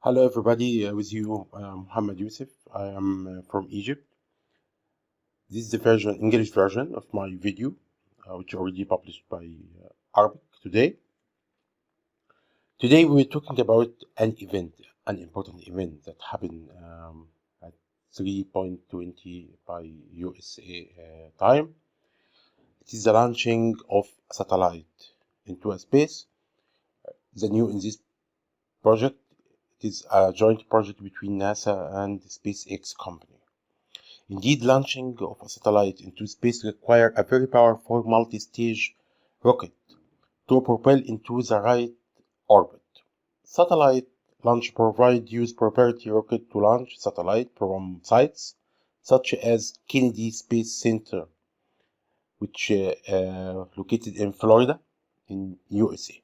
Hello everybody, with you Muhammad Yusuf. I am from Egypt. This is the English version of my video, which already published by Arabic today. Today we're talking about an important event that happened at 3:20 by USA time. It is the launching of a satellite into a space. The new in this project, it is a joint project between NASA and the SpaceX company. Indeed, launching of a satellite into space requires a very powerful multi-stage rocket to propel into the right orbit. Satellite launch use proprietary rocket to launch satellite from sites such as Kennedy Space Center, which located in Florida, in USA.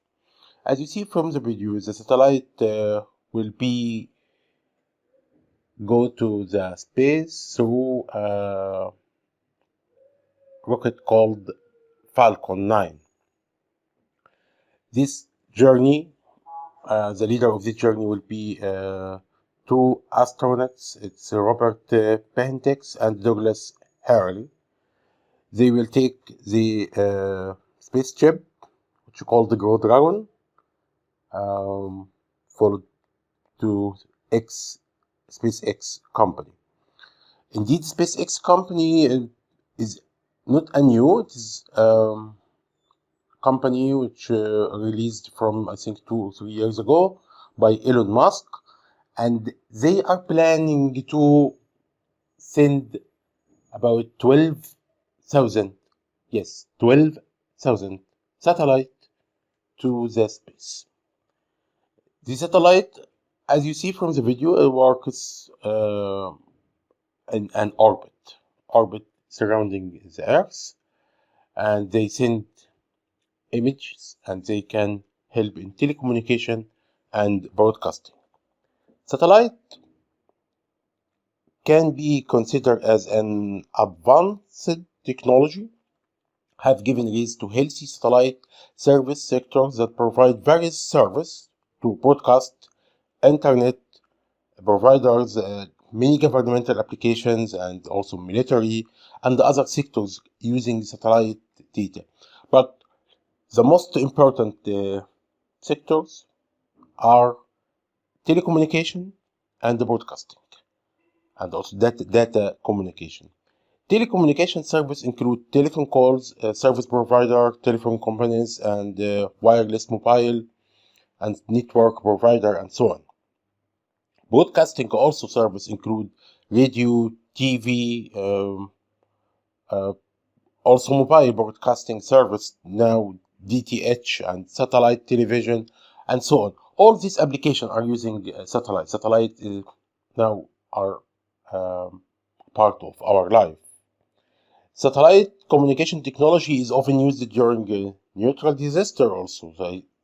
As you see from the video, the satellite will go to the space through a rocket called Falcon 9. This journey, the leader of this journey will be two astronauts. It's Robert Pentex and Douglas Hurley. They will take the spaceship, which is called the Crew Dragon, followed to SpaceX company. Indeed, SpaceX company is not a new. It is company which released from I think 2 or 3 years ago by Elon Musk, and they are planning to send about 12,000, yes, 12,000 satellite to the space. The satellite, as you see from the video, it works in an orbit surrounding the Earth, and they send images and they can help in telecommunication and broadcasting. Satellite can be considered as an advanced technology, have given rise to healthy satellite service sectors that provide various services to broadcast, internet providers, many governmental applications, and also military and other sectors using satellite data. But the most important sectors are telecommunication and broadcasting, and also data communication. Telecommunication service include telephone calls, service provider, telephone companies, and wireless mobile and network provider, and so on. Broadcasting also service include radio, TV, also mobile broadcasting service, now DTH and satellite television, and so on. All these applications are using satellite. Satellite now are part of our life. Satellite communication technology is often used during natural disaster also,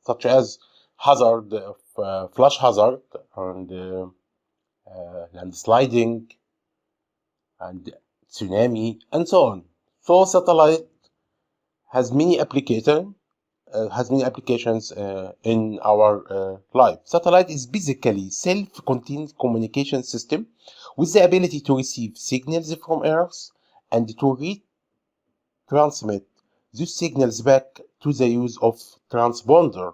such as hazard, flash hazard, and landsliding, and tsunami, and so on. So satellite has many applications in our life. Satellite is basically self-contained communication system with the ability to receive signals from Earth and to retransmit these signals back to the use of transponder,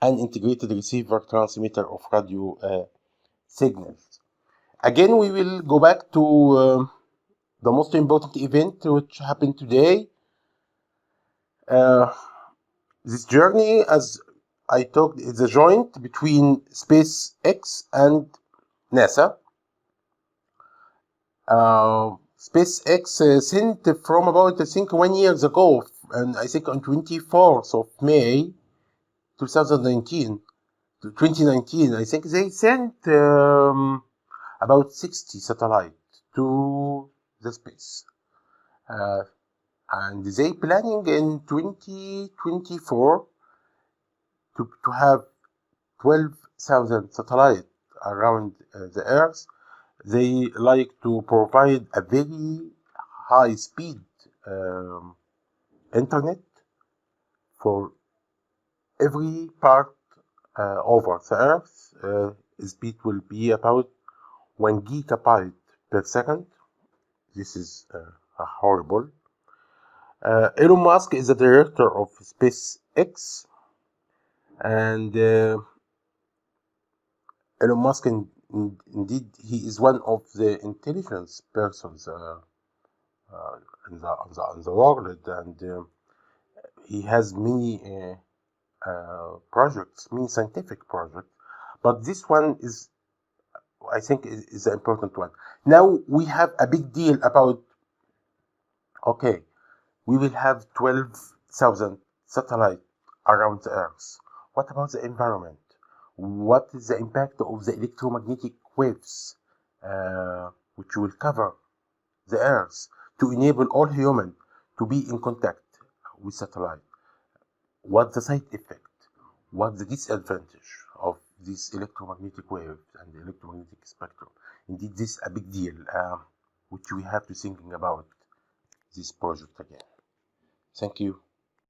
an integrated receiver transmitter of radio signals. Again, we will go back to the most important event which happened today. This journey, as I talked, is a joint between SpaceX and NASA. SpaceX sent from about, I think, 1 year ago, and I think on 24th of May 2019, to 2019, I think they sent about 60 satellites to the space. And they planning in 2024 to have 12,000 satellites around the Earth. They like to provide a very high speed internet for every part over the Earth. speed will be about 1 gigabyte per second. This is horrible. Elon Musk is the director of SpaceX, and Elon Musk, indeed, he is one of the intelligence persons in the world, and he has many projects, many scientific projects. But this one is, I think, is the important one. Now we have a big deal about, okay, we will have 12,000 satellites around the Earth. What about the environment? What is the impact of the electromagnetic waves, which will cover the Earth to enable all humans to be in contact with satellite? What's the side effect? What's the disadvantage of this electromagnetic wave and the electromagnetic spectrum? Indeed, this is a big deal, which we have to thinking about this project again. Thank you.